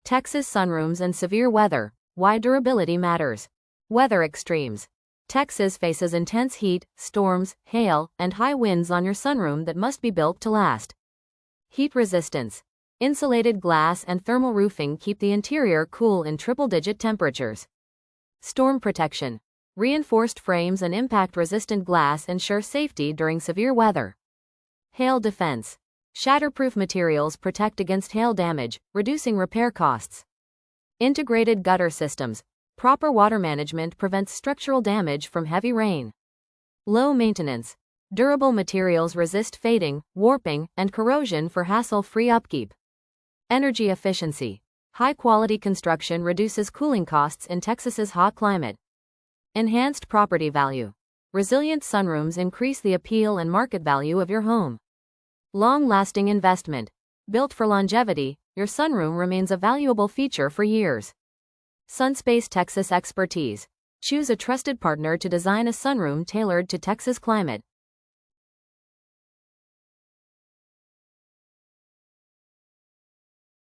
Texas sunrooms and severe weather. Why durability matters. Weather extremes. Texas faces intense heat, storms, hail, and high winds on your sunroom that must be built to last. Heat resistance. Insulated glass and thermal roofing keep the interior cool in triple-digit temperatures. Storm protection. Reinforced frames and impact-resistant glass ensure safety during severe weather. Hail defense. Shatterproof materials protect against hail damage, reducing repair costs. Integrated gutter systems. Proper water management prevents structural damage from heavy rain. Low maintenance. Durable materials resist fading, warping, and corrosion for hassle-free upkeep. Energy efficiency. High-quality construction reduces cooling costs in Texas's hot climate. Enhanced property value. Resilient sunrooms increase the appeal and market value of your home. Long-lasting investment. Built for longevity, your sunroom remains a valuable feature for years. Sunspace Texas expertise. Choose a trusted partner to design a sunroom tailored to Texas climate.